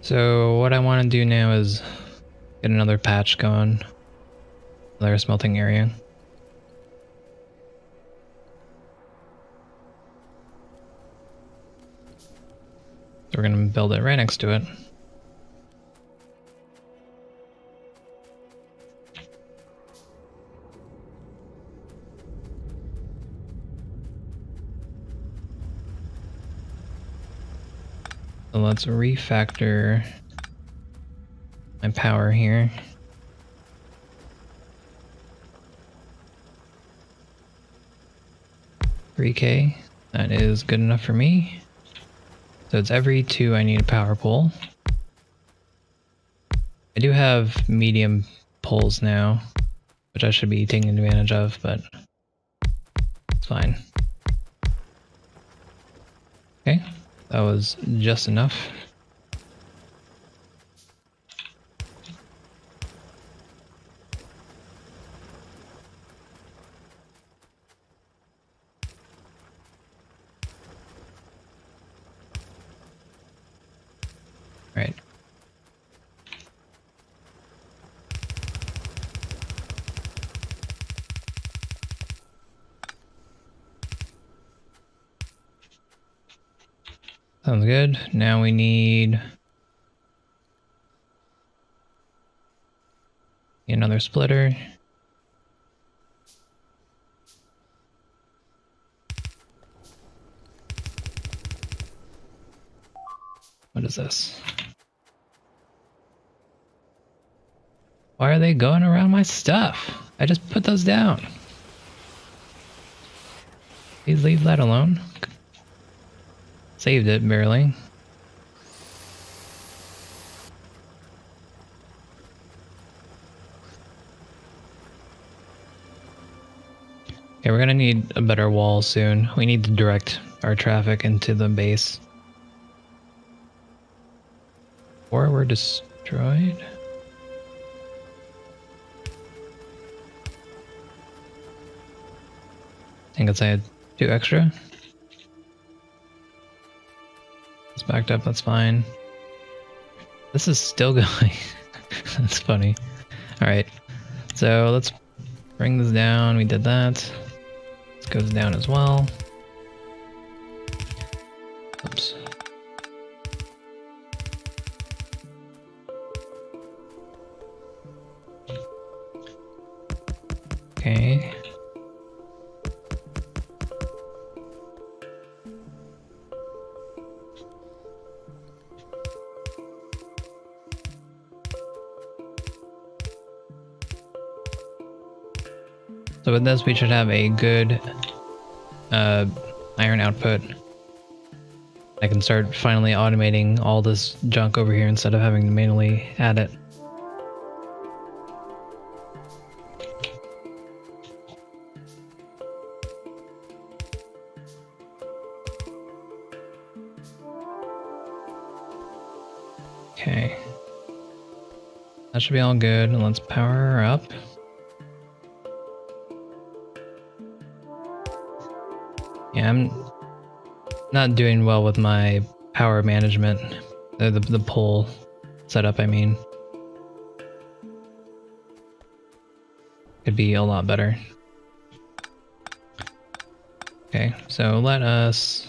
So what I want to do now is get another patch going, another smelting area. So we're gonna build it right next to it. So let's refactor my power here. $3K, that is good enough for me. So it's every 2 I need a power pole. I do have medium poles now, which I should be taking advantage of, but it's fine. Okay, that was just enough. Right. Sounds good. Now we need another splitter. What is this? Why are they going around my stuff? I just put those down. Please leave that alone. Saved it, barely. Okay, we're gonna need a better wall soon. We need to direct our traffic into the base. Or we're destroyed. I guess I had 2 extra. It's backed up, that's fine. This is still going. That's funny. Alright, so let's bring this down. We did that. This goes down as well. Oops. Okay. So with this, we should have a good iron output. I can start finally automating all this junk over here instead of having to manually add it. Okay. That should be all good. Let's power her up. Yeah, I'm not doing well with my power management. The pole setup, I mean. Could be a lot better. Okay, so let us...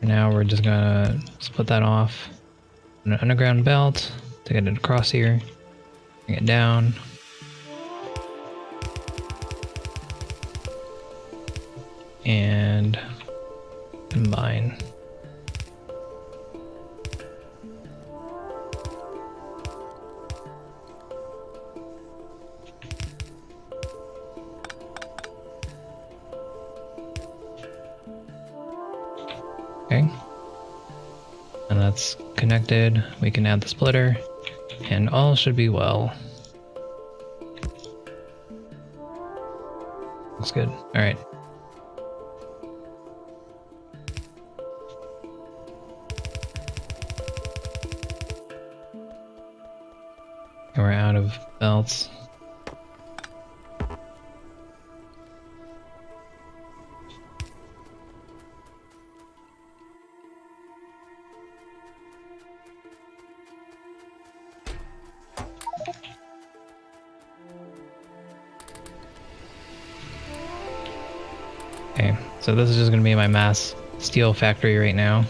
Now we're just gonna split that off. An underground belt to get it across here. Bring it down. And combine. Okay. And that's connected. We can add the splitter and all should be well. Looks good. All right. And we're out of belts. Okay, so this is just gonna be my mass steel factory right now.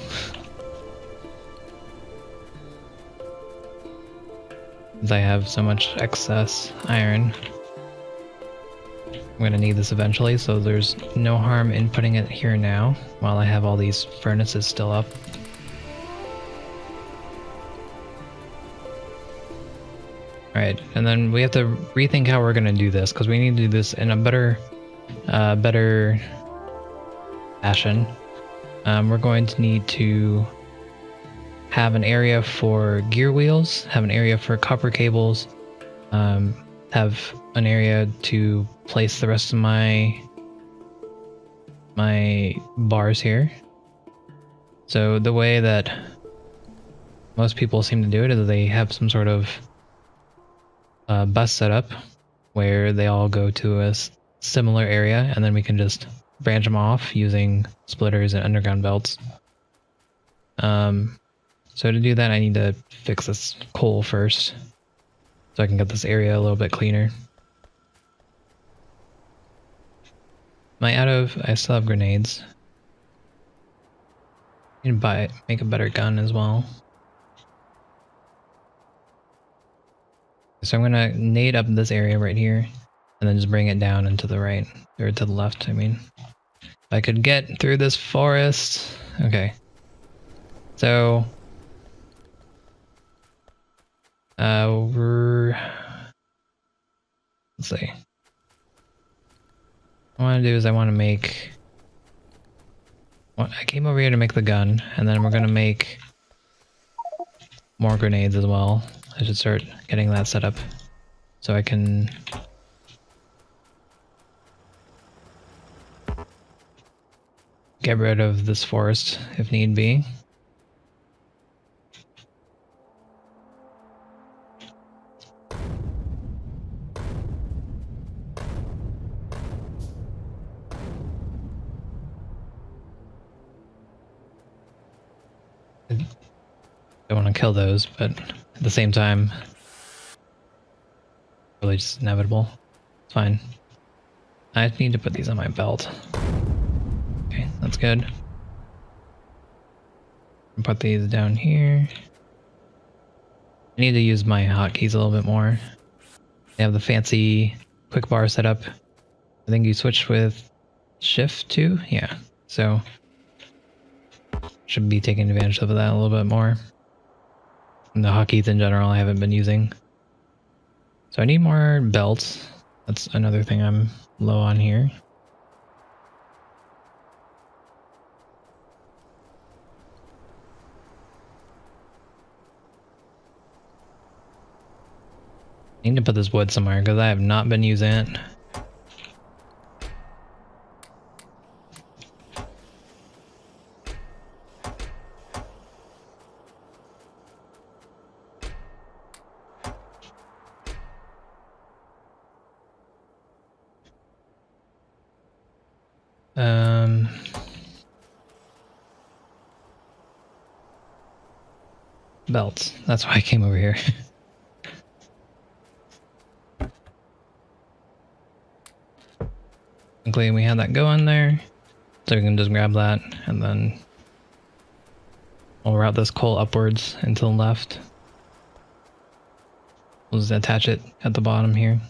Since I have so much excess iron. I'm gonna need this eventually, so there's no harm in putting it here now, while I have all these furnaces still up. Alright, and then we have to rethink how we're gonna do this, because we need to do this in a better fashion. We're going to need to have an area for gear wheels, have an area for copper cables, have an area to place the rest of my bars here. So the way that most people seem to do it is they have some sort of bus setup where they all go to a similar area, and then we can just branch them off using splitters and underground belts. So to do that, I need to fix this coal first, so I can get this area a little bit cleaner. I still have grenades. I need to make a better gun as well. So I'm gonna nade up this area right here, and then just bring it down and to the right, or to the left, I mean. If I could get through this forest. Okay. So let's see. What I want to do is I want to make... I came over here to make the gun, and then we're going to make more grenades as well. I should start getting that set up so I can... get rid of this forest if need be. I don't want to kill those, but at the same time, really just inevitable. It's fine. I need to put these on my belt. Okay, that's good. Put these down here. I need to use my hotkeys a little bit more. They have the fancy quick bar setup. I think you switch with shift too? Yeah, so should be taking advantage of that a little bit more. And the hotkeys in general I haven't been using. So I need more belts. That's another thing I'm low on here. I need to put this wood somewhere because I have not been using it. Belts. That's why I came over here. Luckily we had that going there, so we can just grab that and then we'll route this coal upwards and to the left. We'll just attach it at the bottom here,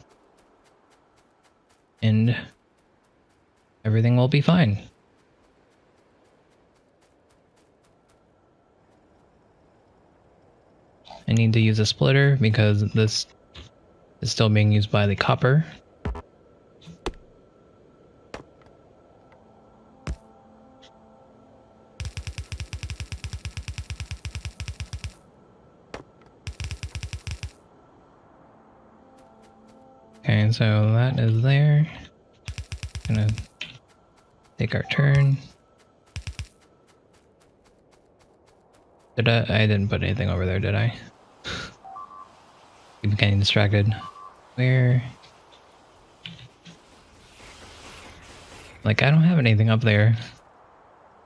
and everything will be fine. I need to use a splitter because this is still being used by the copper. Okay, so that is there. Gonna take our turn. I didn't put anything over there, did I? I'm getting distracted. Where? Like, I don't have anything up there.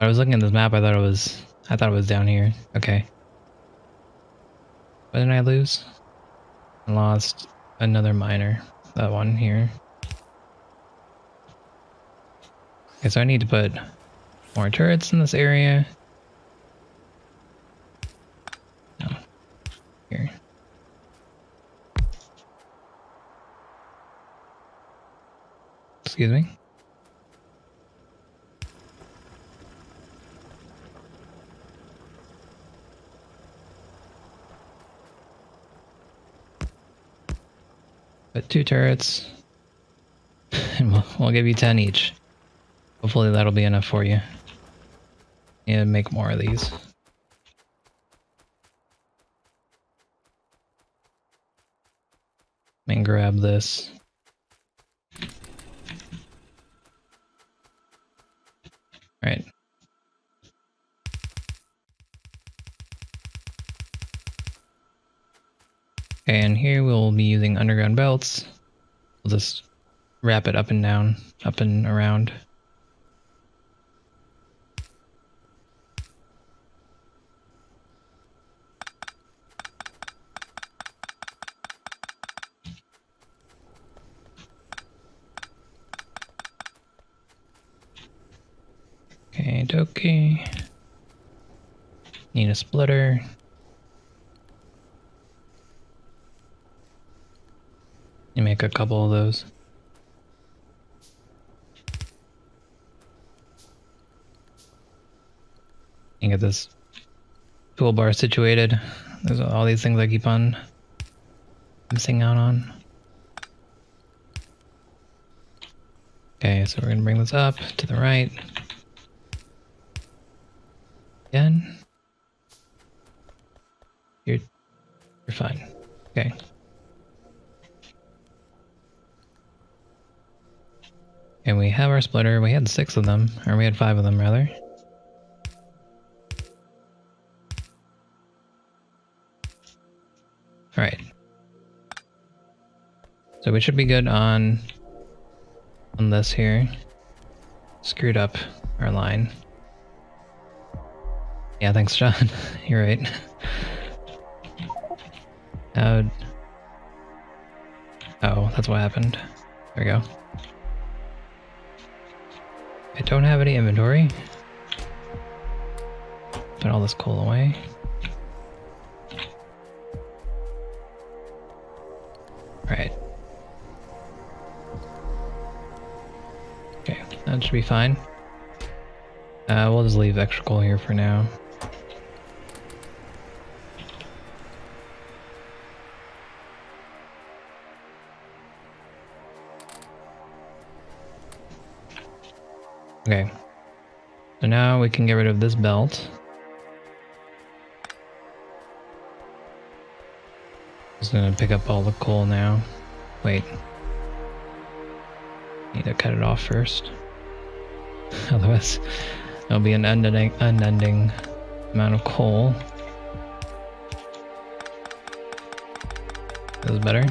I was looking at this map, I thought it was down here. Okay. What did I lose? I lost another miner. That one here. Okay, so I need to put more turrets in this area. No. Here. Excuse me. Put 2 turrets. And we'll give you 10 each. Hopefully that'll be enough for you. And make more of these. And grab this. Right. Okay, and here we'll be using underground belts. We'll just wrap it up and down, up and around. Okay, dokie. Need a splitter. You make a couple of those. You get this toolbar situated. There's all these things I keep on missing out on. Okay, so we're gonna bring this up to the right. Again. You're fine. Okay. And we have our splitter. We had 6 of them, or we had 5 of them rather. Alright. So we should be good on this here. Screwed up our line. Yeah, thanks, John. You're right. Oh, that's what happened. There we go. I don't have any inventory. Put all this coal away. Alright. Okay, that should be fine. We'll just leave extra coal here for now. Okay, so now we can get rid of this belt. Just gonna pick up all the coal now. Wait. Need to cut it off first. Otherwise, there'll be an unending amount of coal. This is better.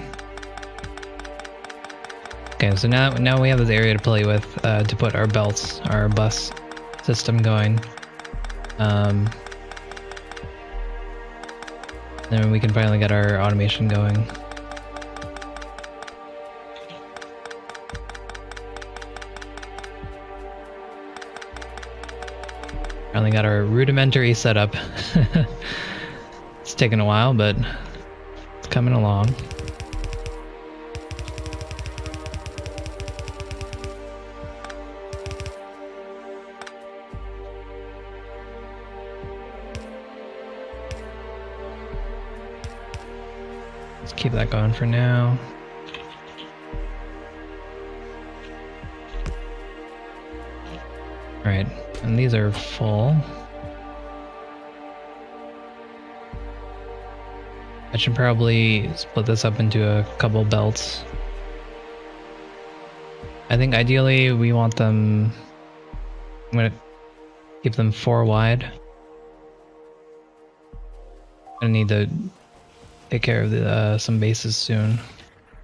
Okay, so now we have this area to play with to put our belts, our bus system going. Then we can finally get our automation going. Finally got our rudimentary setup. It's taken a while, but it's coming along. Let's keep that going for now. Alright, and these are full. I should probably split this up into a couple belts. I think ideally we want them... I'm gonna keep them 4 wide. I need to take care of the, some bases soon.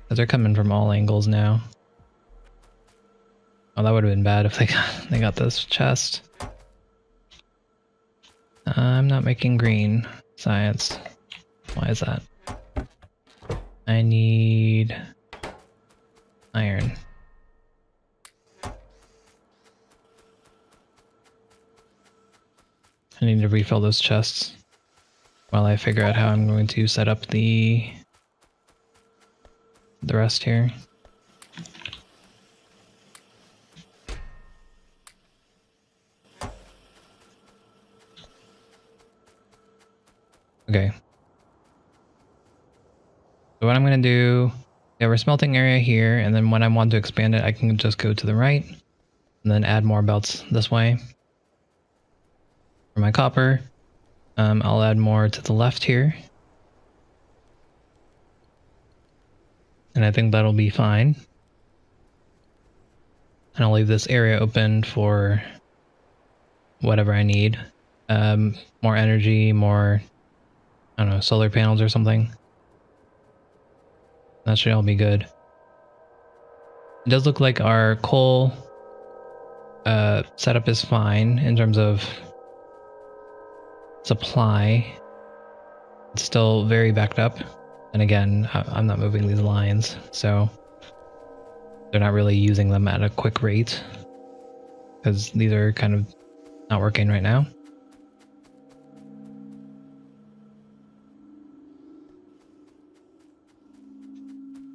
Because they're coming from all angles now. Oh, that would have been bad if they got this chest. I'm not making green science. Why is that? I need iron. I need to refill those chests while I figure out how I'm going to set up the rest here. Okay. So what I'm going to do, we have our smelting area here, and then when I want to expand it, I can just go to the right and then add more belts this way. For my copper, I'll add more to the left here. And I think that'll be fine. And I'll leave this area open for whatever I need. More energy, more, I don't know, solar panels or something. That should all be good. It does look like our coal setup is fine in terms of supply. It's still very backed up. And again, I'm not moving these lines, so they're not really using them at a quick rate because these are kind of not working right now.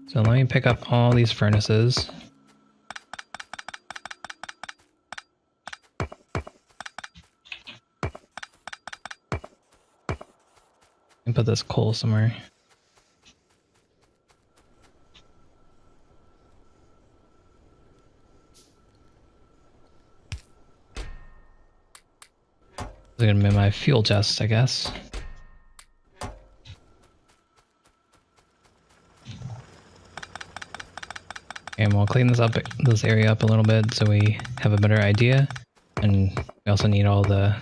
So let me pick up all these furnaces. And put this coal somewhere. This is gonna be my fuel chest, I guess. And we'll clean this area up a little bit so we have a better idea. And we also need all the,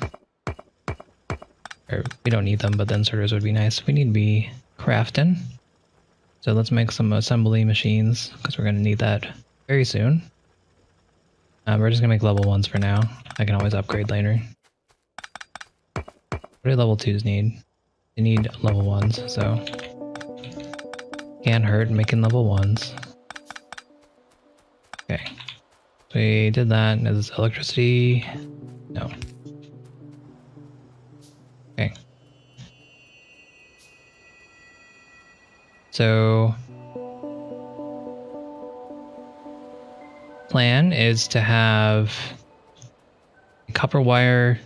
or we don't need them, but the inserters would be nice. We need to be crafting. So let's make some assembly machines because we're gonna need that very soon. We're just gonna make level 1s for now. I can always upgrade later. What do level 2s need? They need level 1s, so can't hurt making level 1s. Okay, so we did that. Is electricity? No. Okay. So plan is to have a copper wire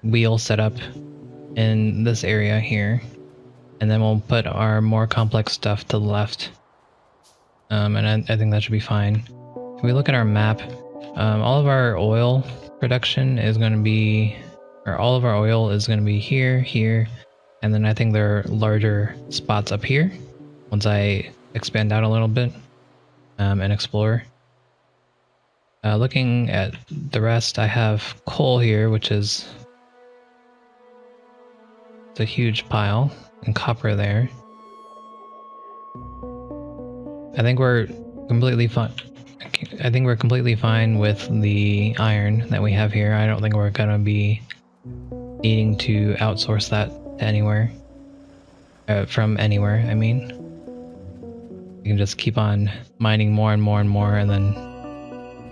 wheel set up in this area here, and then we'll put our more complex stuff to the left. And I think that should be fine. If we look at our map, all of our oil production is going to be, or all of our oil is going to be here, here, and then I think there are larger spots up here once I expand out a little bit and explore. Looking at the rest, I have coal here, which is a huge pile, and copper there. I think we're completely fine. I think we're completely fine with the iron that we have here. I don't think we're gonna be needing to outsource that to anywhere. From anywhere, I mean. We can just keep on mining more and more and more, and then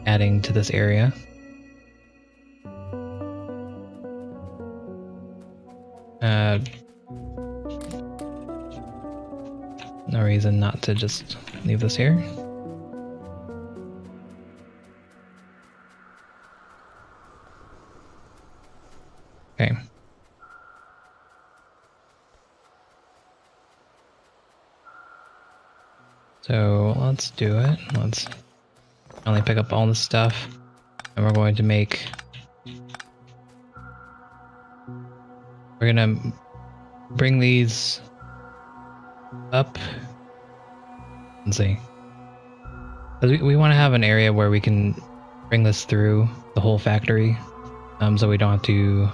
adding to this area. No reason not to just leave this here. Okay. So let's do it. Let's finally pick up all this stuff, and we're going to make. We're gonna bring these up. Let's see. We want to have an area where we can bring this through the whole factory, so we don't have to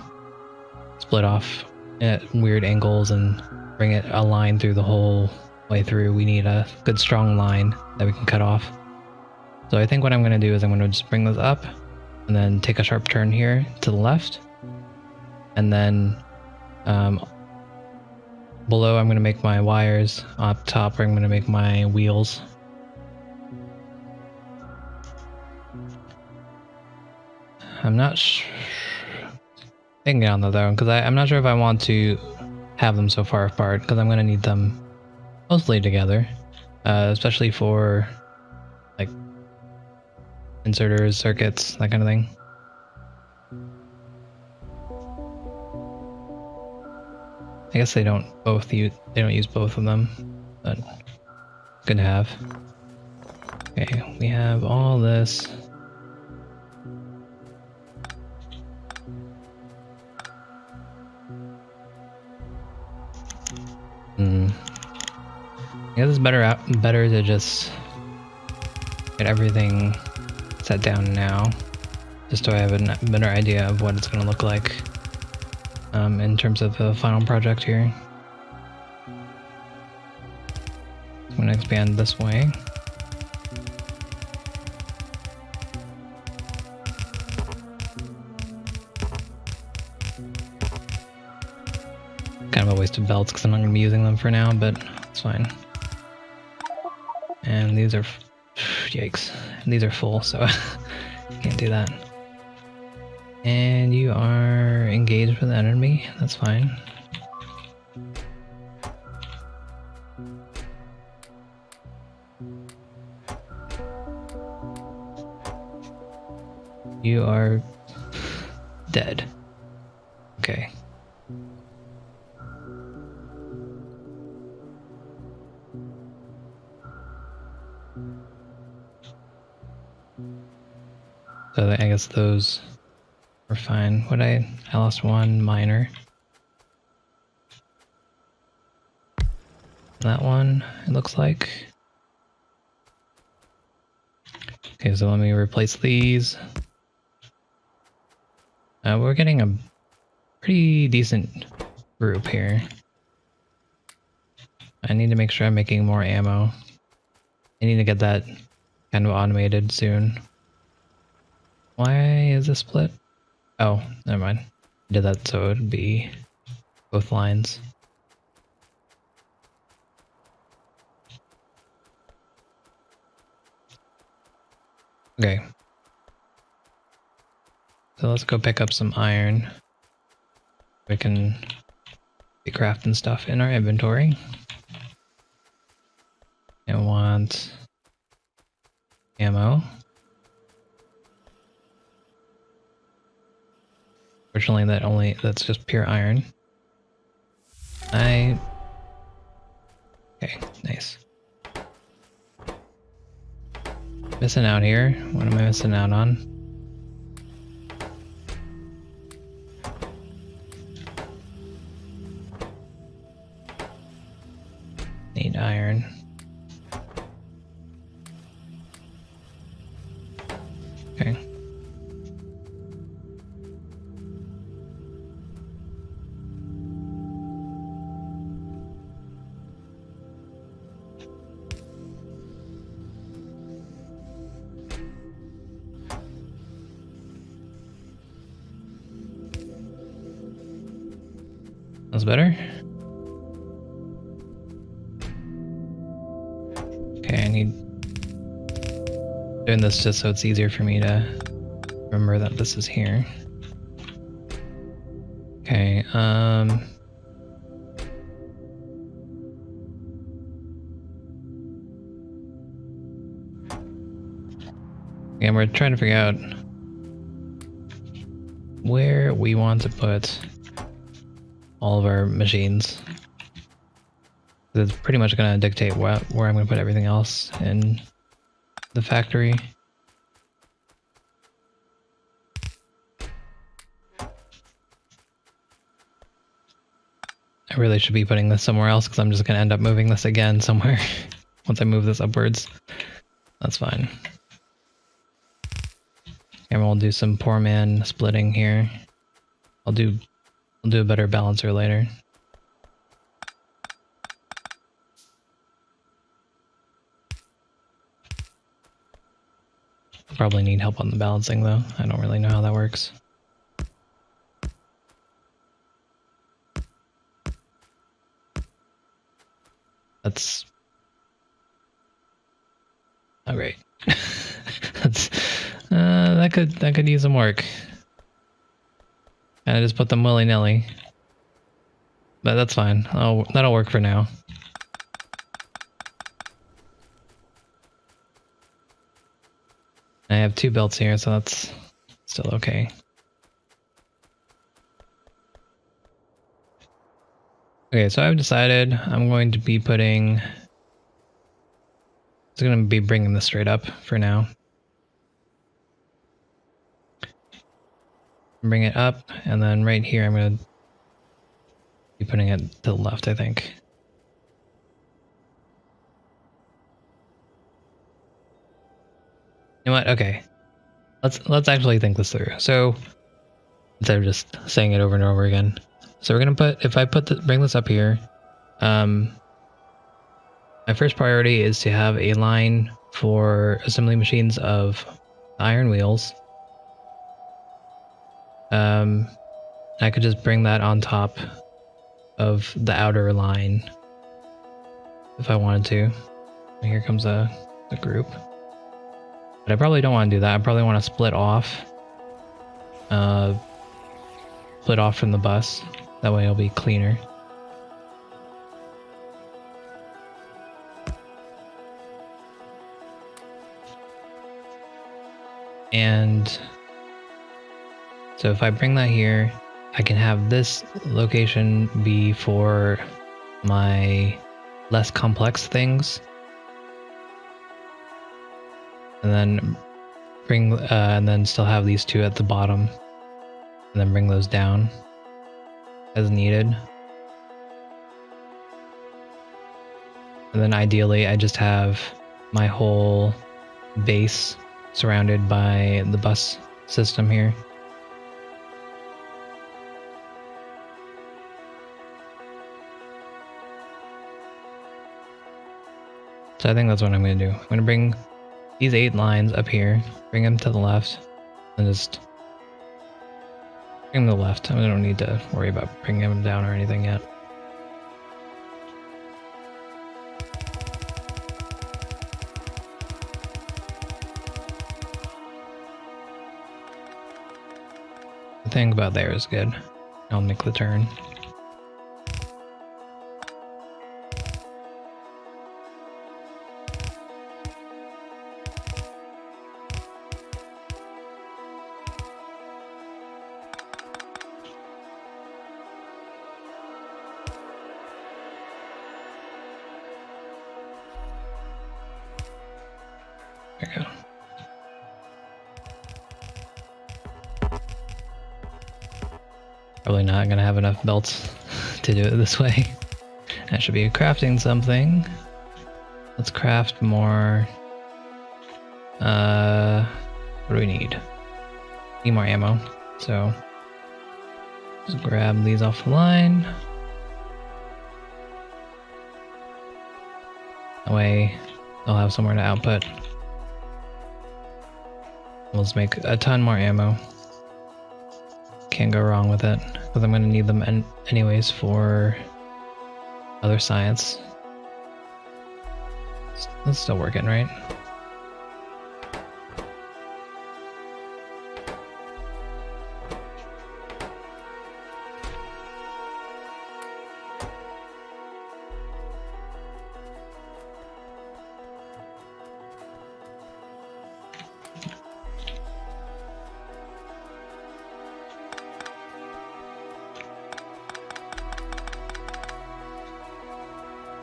split off at weird angles and bring it a line through the whole way through. We need a good strong line that we can cut off. So I think what I'm going to do is I'm going to just bring this up and then take a sharp turn here to the left, and then below I'm going to make my wires. Up top I'm going to make my wheels. I'm not sure. I They can get on though, because I'm not sure if I want to have them so far apart, because I'm going to need them mostly together, especially for like inserters, circuits, that kind of thing. I guess they don't use both of them, but it's good to have. Okay, we have all this. I guess it's better to just get everything set down now, just so I have a better idea of what it's going to look like in terms of the final project here. I'm going to expand this way. Kind of a waste of belts because I'm not going to be using them for now, but it's fine. And these are, yikes, these are full, so can't do that. And you are engaged with an enemy, that's fine. You are dead. Okay. So I guess those were fine. I lost one miner. That one, it looks like. Okay, so let me replace these. We're getting a pretty decent group here. I need to make sure I'm making more ammo. I need to get that kind of automated soon. Why is this split? Oh, never mind. I did that so it would be both lines. Okay. So let's go pick up some iron. We can be crafting stuff in our inventory. I want ammo. Fortunately, that's just pure iron. Okay, nice. Missing out here. What am I missing out on? Need iron. Okay. That's better. Okay, I need doing this just so it's easier for me to remember that this is here. Okay, and we're trying to figure out where we want to put all of our machines. It's pretty much going to dictate where I'm going to put everything else in the factory. I really should be putting this somewhere else because I'm just going to end up moving this again somewhere once I move this upwards. That's fine. And we'll do some poor man splitting here. I'll do a better balancer later. Probably need help on the balancing though. I don't really know how that works. That's not great. that could use some work. I just put them willy-nilly. But that's fine. That'll work for now. I have 2 belts here, so that's still okay. Okay, so I've decided I'm going to be putting... It's going to be bringing this straight up for now. Bring it up, and then right here I'm going to be putting it to the left, I think. You know what? Okay. Let's actually think this through. So instead of just saying it over and over again. So we're gonna put, if I bring this up here, my first priority is to have a line for assembly machines of iron wheels. I could just bring that on top of the outer line if I wanted to. And here comes a group. But I probably don't want to do that. I probably want to split off from the bus. That way it'll be cleaner. And so if I bring that here, I can have this location be for my less complex things. And then and then still have these 2 at the bottom, and then bring those down as needed. And then ideally, I just have my whole base surrounded by the bus system here. So I think that's what I'm going to do. I'm going to bring these 8 lines up here, bring them to the left, and just bring them to the left. I don't need to worry about bringing them down or anything yet. The thing about there is good. I'll make the turn. There we go. Probably not gonna have enough belts to do it this way. I should be crafting something. Let's craft more. What do we need? Need more ammo. So just grab these off the line. That way I'll have somewhere to output. Let's make a ton more ammo. Can't go wrong with it, because I'm going to need them anyways for other science. That's still working, right?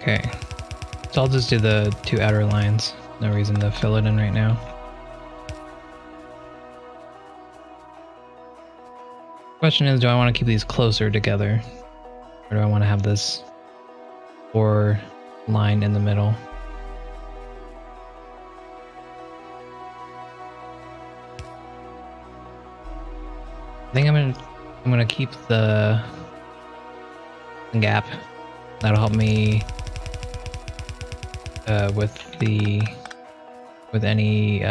Okay, so I'll just do the 2 outer lines. No reason to fill it in right now. Question is, do I want to keep these closer together? Or do I want to have this 4 line in the middle? I think I'm gonna keep the gap. That'll help me with any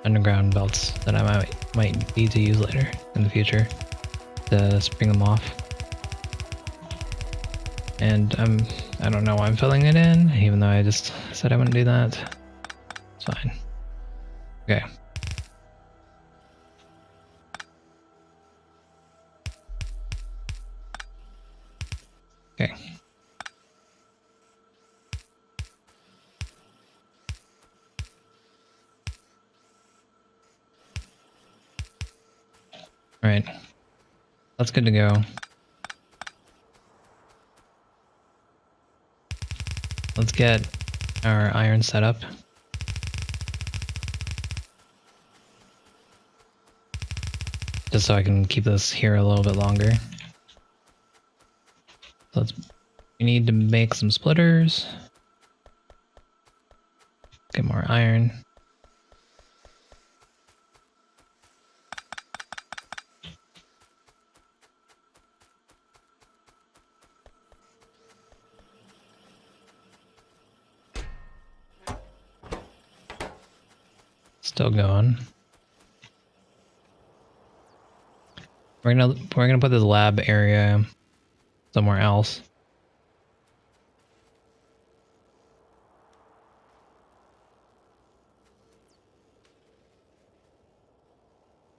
underground belts that I might need to use later in the future to spring them off. And I don't know why I'm filling it in, even though I just said I wouldn't do that. It's fine. Okay. Okay. All right. That's good to go. Let's get our iron set up. Just so I can keep this here a little bit longer. So we need to make some splitters. Get more iron. Still going. We're gonna put this lab area somewhere else.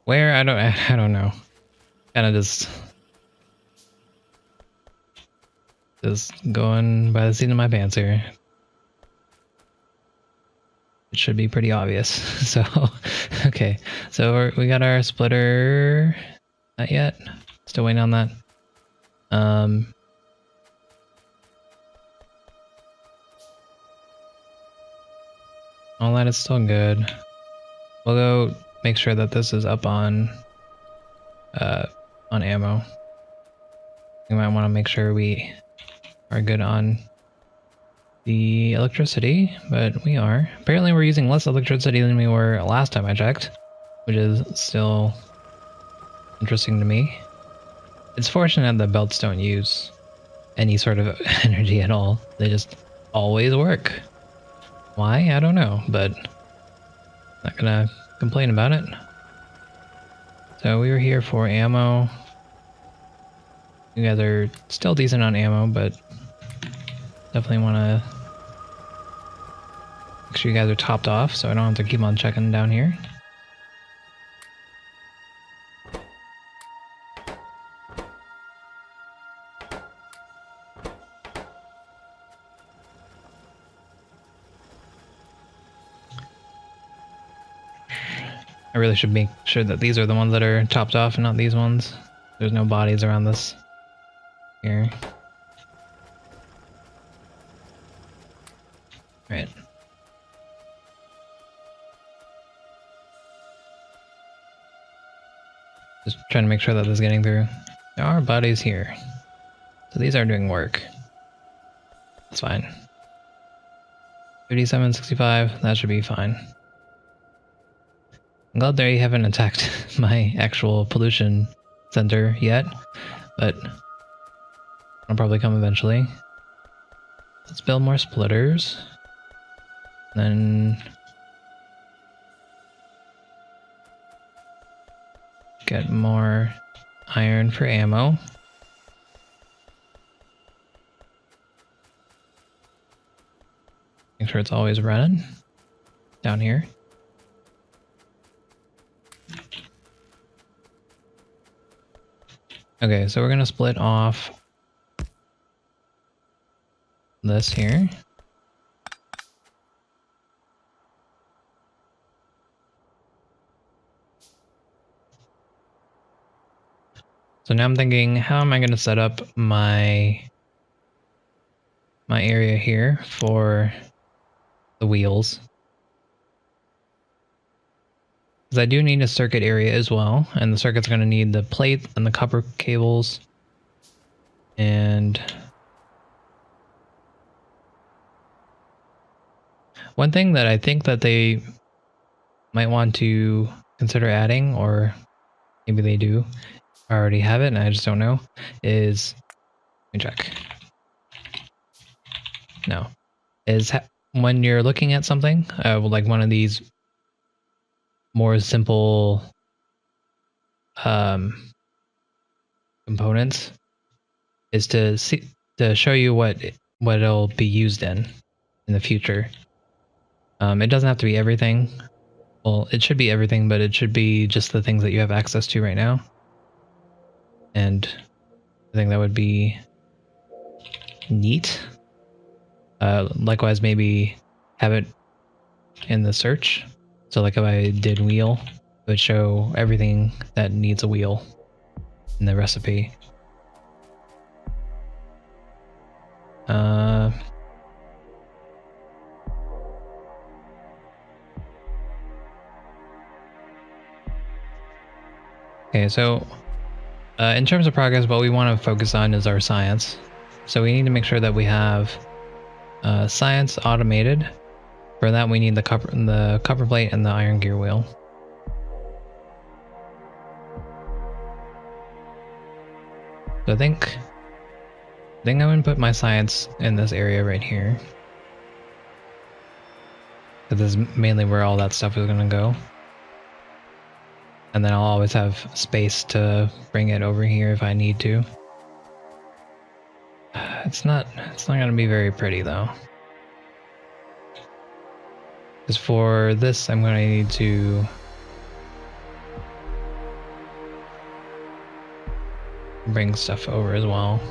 Where? I don't know. Kind of just going by the seat of my pants here. It should be pretty obvious. So, okay. So we got our splitter. Not yet. Still waiting on that. All that is still good. We'll go make sure that this is up on ammo. We might want to make sure we are good on the electricity, but we are. Apparently we're using less electricity than we were last time I checked, which is still interesting to me. It's fortunate that belts don't use any sort of energy at all. They just always work. Why? I don't know, but not gonna complain about it. So we were here for ammo. You guys are still decent on ammo, but definitely want to make sure you guys are topped off so I don't have to keep on checking down here. I really should make sure that these are the ones that are topped off and not these ones. There's no bodies around this here. Right. Just trying to make sure that this is getting through. There are bodies here. So these are doing work. That's fine. 37, 65, that should be fine. I'm glad they haven't attacked my actual pollution center yet, but it'll probably come eventually. Let's build more splitters. Then get more iron for ammo. Make sure it's always running down here. Okay, so we're gonna split off this here. So now I'm thinking, how am I gonna set up my area here for the wheels? Because I do need a circuit area as well, and the circuit's going to need the plate and the copper cables. And one thing that I think that they might want to consider adding, or maybe they do, I already have it and I just don't know, is, let me check. No. Is when you're looking at something, like one of these more simple components, is to show you what it'll be used in the future. It doesn't have to be everything. Well, it should be everything, but it should be just the things that you have access to right now. And I think that would be neat. Likewise, maybe have it in the search. So like if I did wheel, it would show everything that needs a wheel in the recipe. Okay, so in terms of progress, what we want to focus on is our science. So we need to make sure that we have science automated. For that, we need the copper plate and the iron gear wheel. So I think I'm gonna put my science in this area right here. Because this is mainly where all that stuff is gonna go. And then I'll always have space to bring it over here if I need to. It's not gonna be very pretty though. Because for this, I'm gonna need to bring stuff over as well.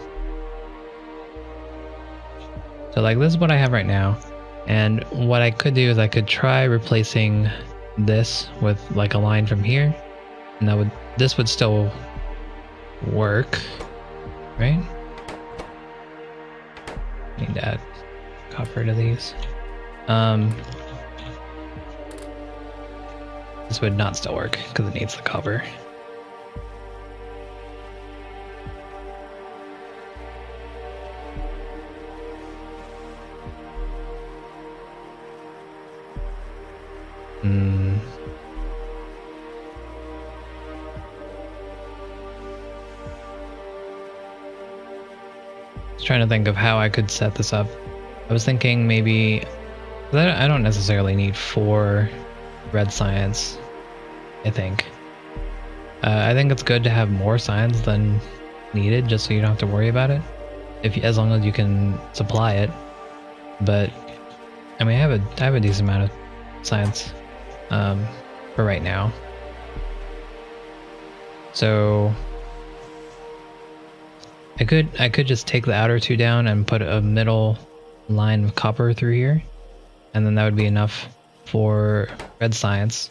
So like this is what I have right now. And what I could do is I could try replacing this with like a line from here. And this would still work, right? Need to add copper to these. This would not still work because it needs the copper. Trying to think of how I could set this up. I was thinking maybe I don't necessarily need 4 red science. I think it's good to have more science than needed, just so you don't have to worry about it. As long as you can supply it. But I mean, I have a decent amount of science for right now. So I could just take the outer 2 down and put a middle line of copper through here, and then that would be enough for red science.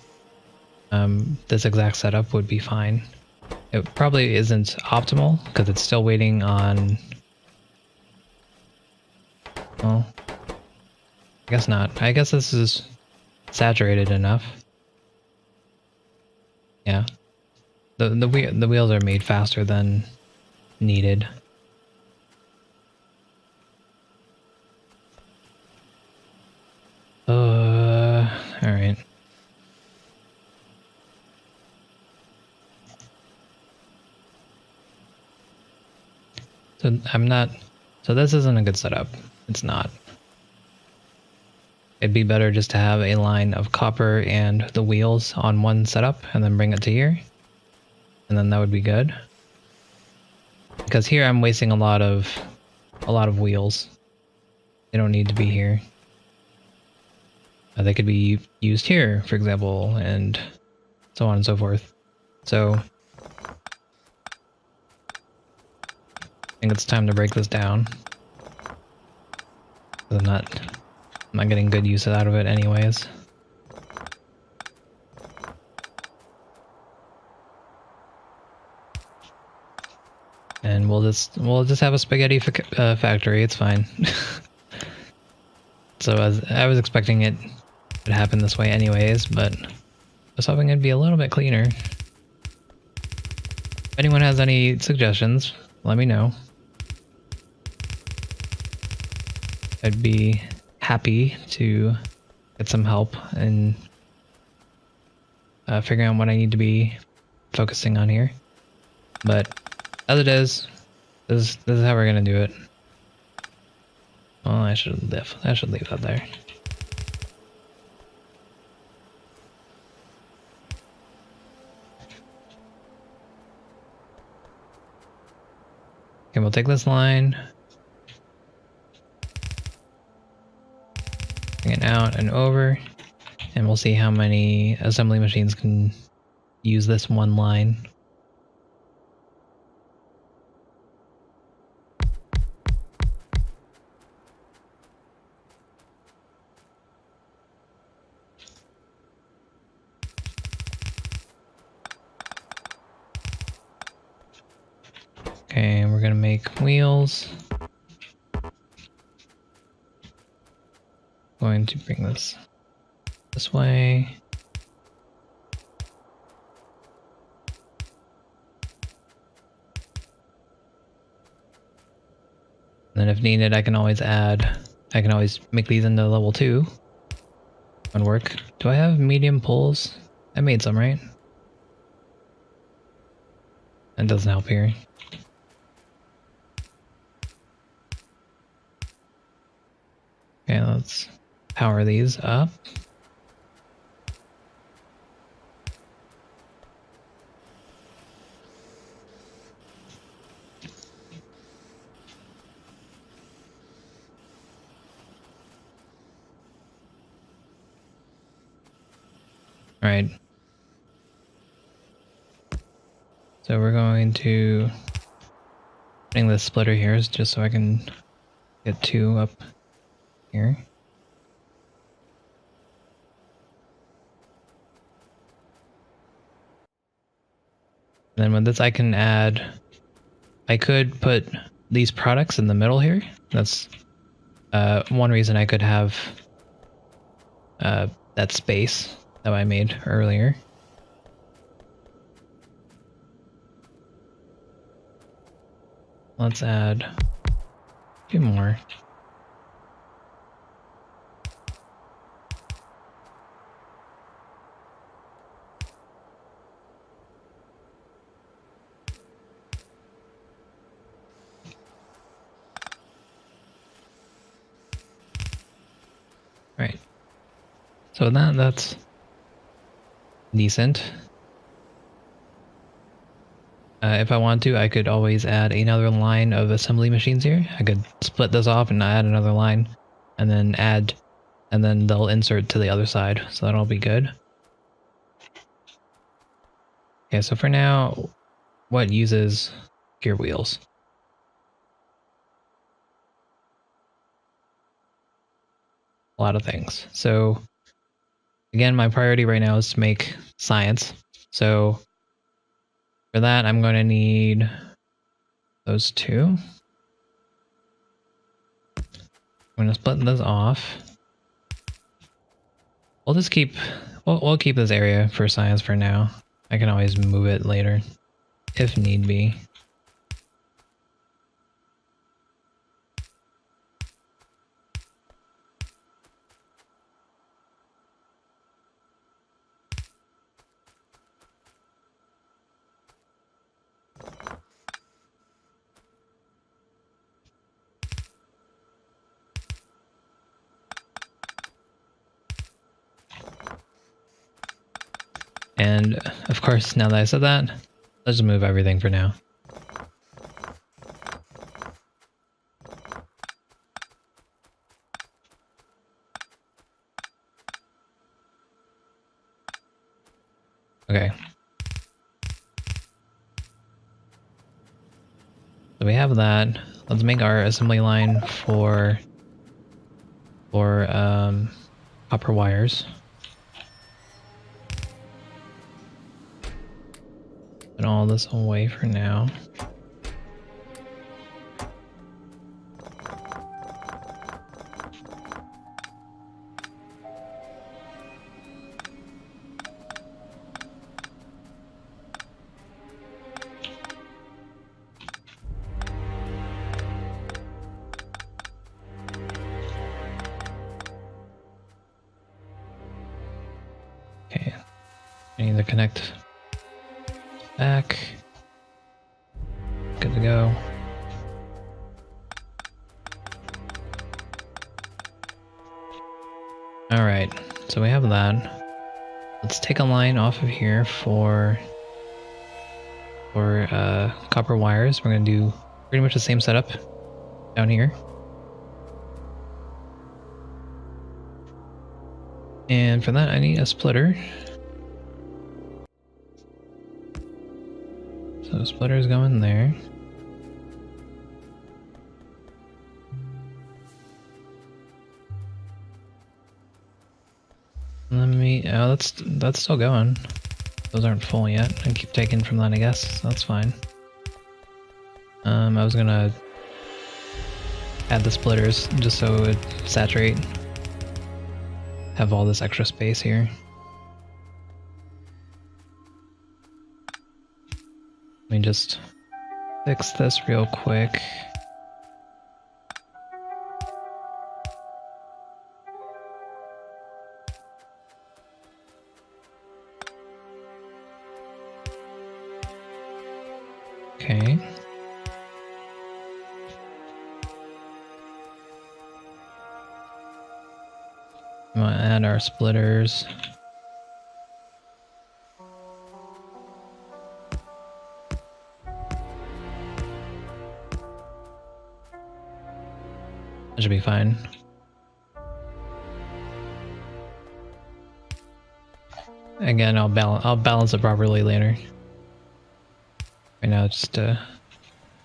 This exact setup would be fine. It probably isn't optimal because it's still waiting on. Well, I guess not. I guess this is saturated enough. Yeah, the wheels are made faster than needed. All right. So this isn't a good setup. It's not. It'd be better just to have a line of copper and the wheels on one setup and then bring it to here. And then that would be good. Because here I'm wasting a lot of wheels. They don't need to be here. They could be used here, for example, and so on and so forth. So I think it's time to break this down. I'm not getting good use out of it anyways. And we'll just have a spaghetti factory. It's fine. So as I was expecting it to happen this way anyways, but I was hoping it'd be a little bit cleaner. If anyone has any suggestions, let me know. I'd be happy to get some help in figuring out what I need to be focusing on here. But as it is, this is how we're gonna do it. Well, I should leave that there. Okay, we'll take this line, bring it out and over, and we'll see how many assembly machines can use this one line. Okay, we're gonna make wheels. Going to bring this way. And then if needed, I can always make these into level 2. Would work. Do I have medium poles? I made some, right? That doesn't help here. Okay, let's power these up. All right. So we're going to bring this splitter here just so I can get 2 up here. And then with this I could put these products in the middle here. That's one reason I could have that space that I made earlier. Let's add 2 more. Right. So that's decent. If I want to, I could always add another line of assembly machines here. I could split this off and add another line, and then they'll insert to the other side, so that'll be good. Okay, so for now, what uses gear wheels? A lot of things. So again, my priority right now is to make science. So for that, I'm going to need those 2. I'm going to split this off. We'll just we'll keep this area for science for now. I can always move it later if need be. And of course, now that I said that, let's just move everything for now. Okay. So we have that. Let's make our assembly line for copper wires. Put all this away for now. Okay, I need to connect back. Good to go. Alright, so we have that. Let's take a line off of here for copper wires. We're going to do pretty much the same setup down here. And for that I need a splitter. So the splitter's going there. Oh, that's still going. Those aren't full yet. I keep taking from that, I guess. So that's fine. I was gonna add the splitters just so it would saturate. Have all this extra space here. Let me just fix this real quick. Okay. I'm gonna add our splitters. That should be fine. Again, I'll balance it properly later. Right now, just to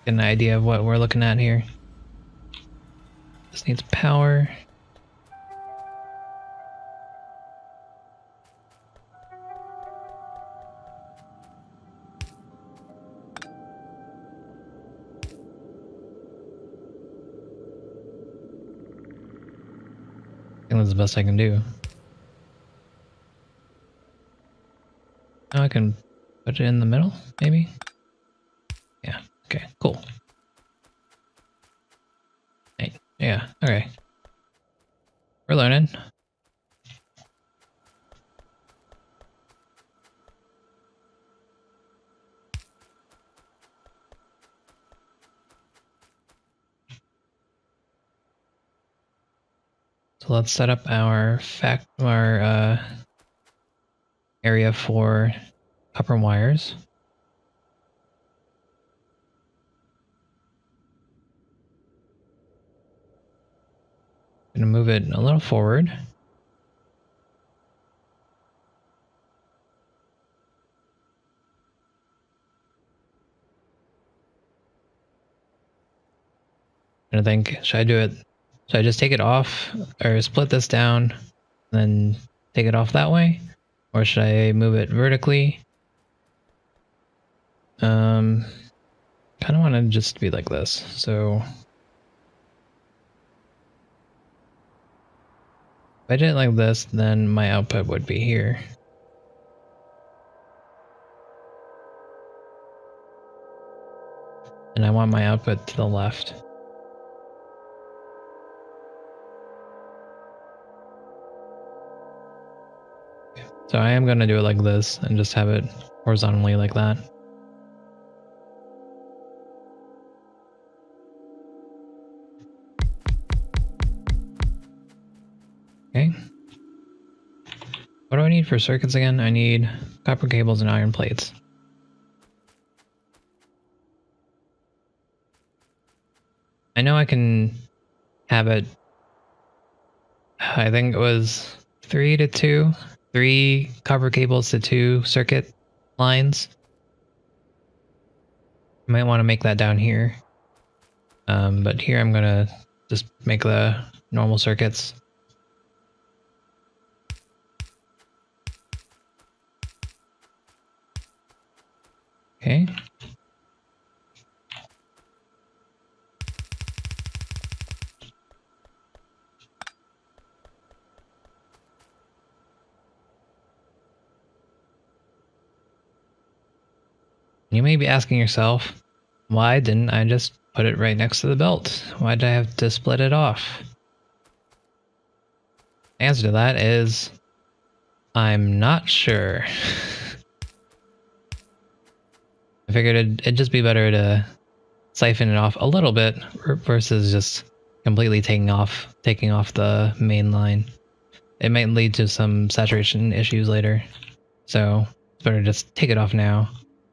get an idea of what we're looking at here. This needs power. I think that's the best I can do. Now I can put it in the middle, maybe? Yeah, okay, cool. Hey, yeah, okay. We're learning. So let's set up our area for copper wires. Gonna move it a little forward. And I think, should I just take it off or split this down and then take it off that way? Or should I move it vertically? Kind of want to just be like this. So if I did it like this, then my output would be here. And I want my output to the left. So I am going to do it like this and just have it horizontally like that. Okay. What do I need for circuits again? I need copper cables and iron plates. I know I can have it, I think it was 3 to 2. 3 copper cables to 2 circuit lines. I might want to make that down here. But here I'm gonna just make the normal circuits. Okay. You may be asking yourself, why didn't I just put it right next to the belt? Why did I have to split it off? The answer to that is, I'm not sure. I figured it'd just be better to siphon it off a little bit versus just completely taking off the main line. It might lead to some saturation issues later. So it's better to just take it off now.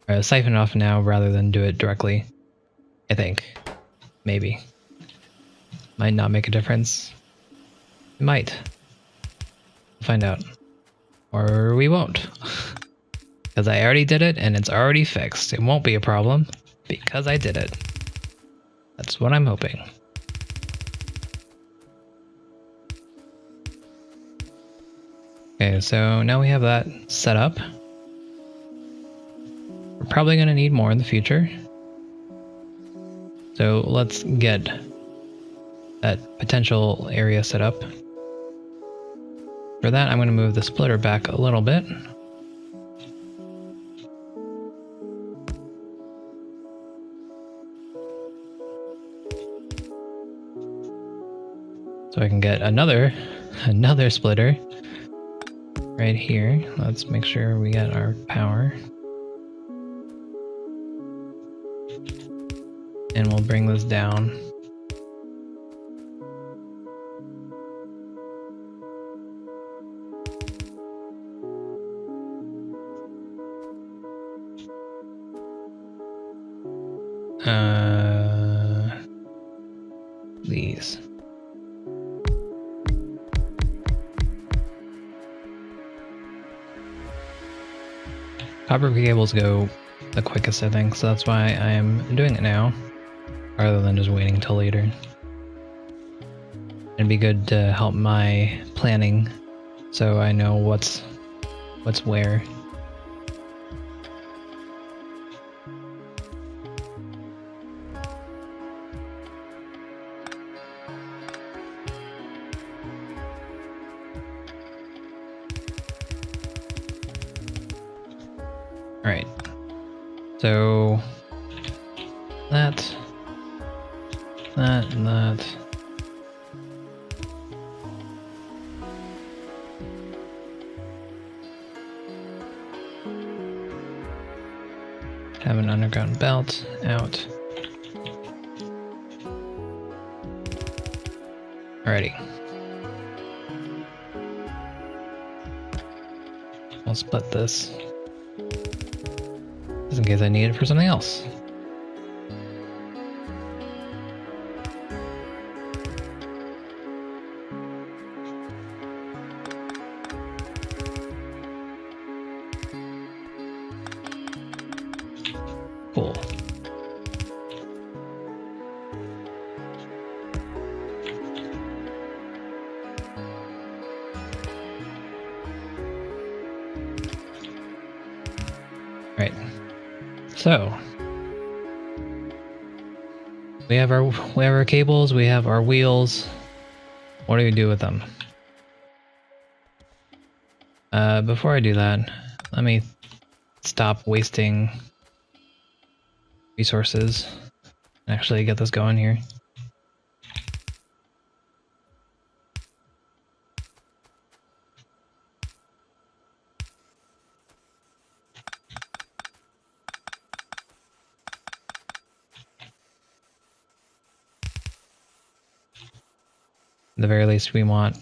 Or siphon it off now rather than do it directly. I think. Maybe. Might not make a difference. It might. We'll find out. Or we won't. Because I already did it and it's already fixed. It won't be a problem because I did it. That's what I'm hoping. Okay, so now we have that set up. We're probably going to need more in the future. So let's get that potential area set up. For that, I'm going to move the splitter back a little bit. So I can get another splitter right here. Let's make sure we get our power. And we'll bring this down. Please. Copper cables go the quickest, I think, so that's why I am doing it now, rather than just waiting till later. It'd be good to help my planning, so I know what's where. Alright, so that, and that. Have an underground belt out. Alrighty. I'll split this. Just in case I need it for something else. Cool. Right. So we have our cables, we have our wheels. What do we do with them? Before I do that, let me stop wasting resources and actually get this going here. At the very least, we want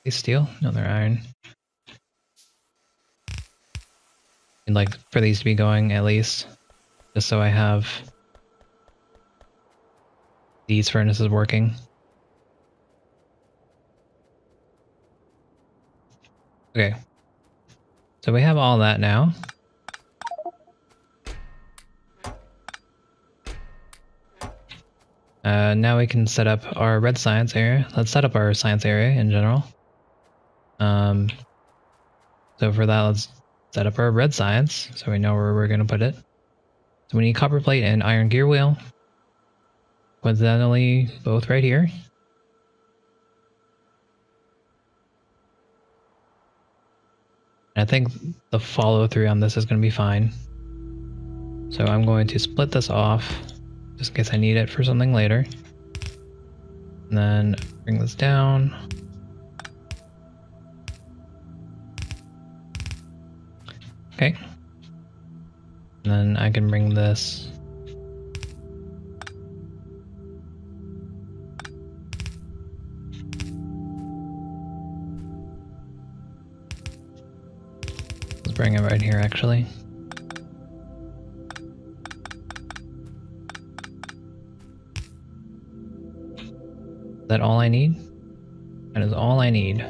these steel. No, they're iron. I'd like for these to be going at least, just so I have these furnaces working. Okay, so we have all that now. Now we can set up our red science area. Let's set up our science area in general. So for that, let's set up our red science so we know where we're going to put it. So we need copper plate and iron gear wheel. Coincidentally, both right here. And I think the follow through on this is going to be fine. So I'm going to split this off just in case I need it for something later. And then bring this down. Okay. And then I can bring this let's bring it right here actually. Is that all I need? That is all I need.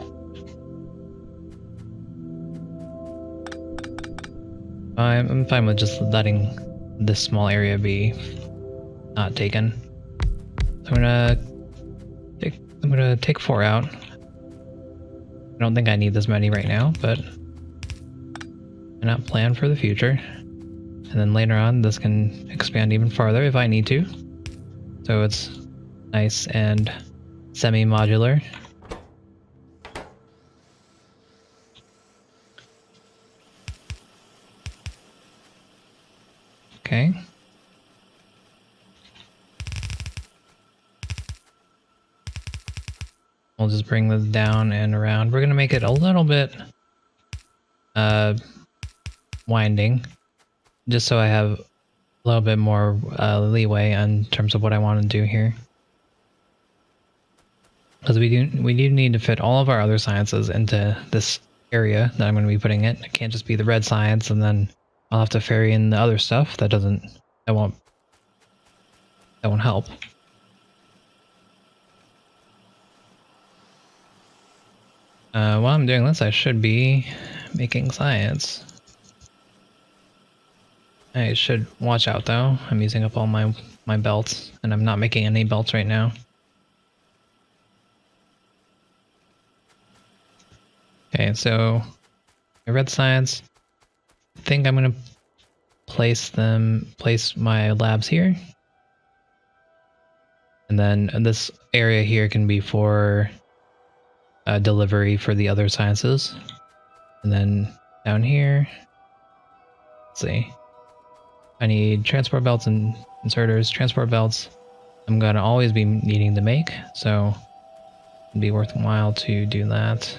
I'm fine with just letting this small area be not taken. So I'm gonna take 4 out. I don't think I need this many right now, but why not plan for the future? And then later on, this can expand even farther if I need to. so it's nice and semi-modular. Okay. We'll just bring this down and around. We're gonna make it a little bit winding, just so I have a little bit more leeway in terms of what I want to do here. Because we do need to fit all of our other sciences into this area that I'm going to be putting it. It can't just be the red science and then I'll have to ferry in the other stuff. That won't help. While I'm doing this, I should be making science. I should watch out though. I'm using up all my belts and I'm not making any belts right now. Okay, so my red science, I think I'm gonna place my labs here. And then this area here can be for delivery for the other sciences. And then down here, let's see. I need transport belts and inserters. Transport belts I'm gonna always be needing to make, so it'd be worthwhile to do that.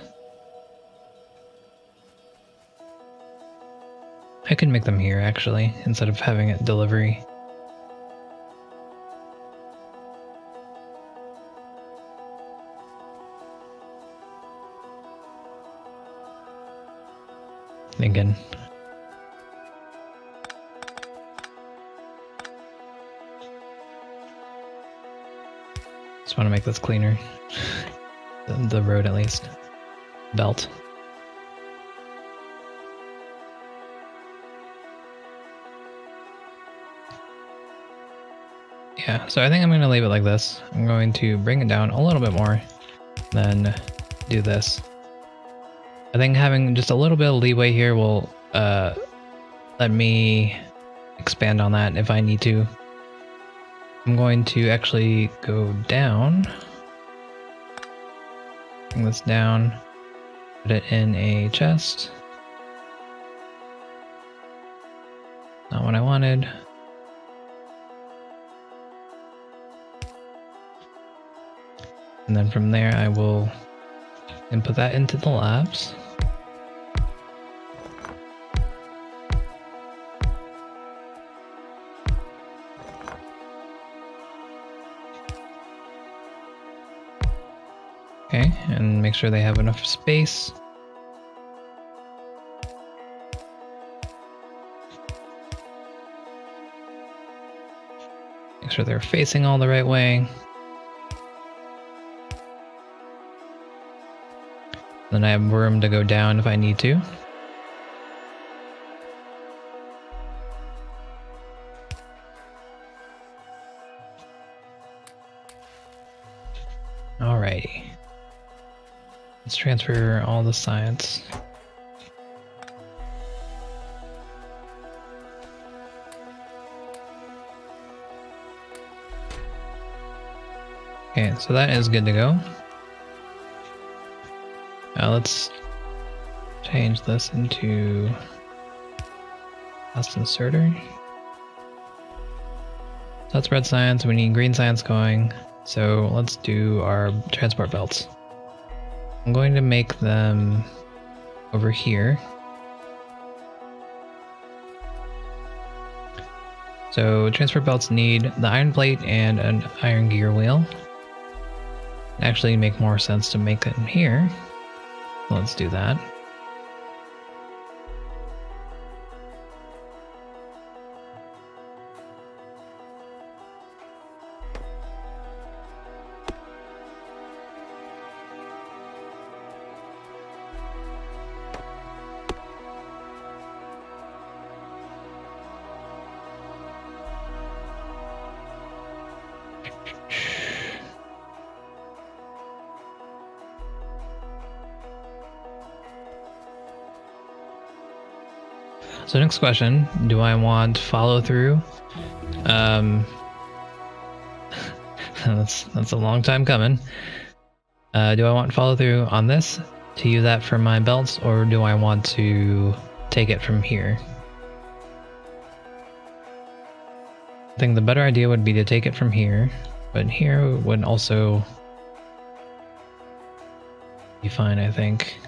I could make them here actually, instead of having it delivery. Thinking. Just want to make this cleaner. The road at least. Belt. Yeah, so I think I'm going to leave it like this. I'm going to bring it down a little bit more, then do this. I think having just a little bit of leeway here will let me expand on that if I need to. I'm going to actually go down, bring this down, put it in a chest. Not what I wanted. And then from there I will input that into the labs. Okay, and make sure they have enough space. Make sure they're facing all the right way. Then I have room to go down if I need to. Alrighty. Let's transfer all the science. Okay, so that is good to go. Let's change this into last inserter. So that's red science, we need green science going. So let's do our transport belts. I'm going to make them over here. So transport belts need the iron plate and an iron gear wheel. It'd actually make more sense to make them here. Let's do that. So next question, do I want follow through? That's a long time coming. Do I want follow through on this to use that for my belts, or do I want to take it from here? I think the better idea would be to take it from here, but here would also be fine, I think.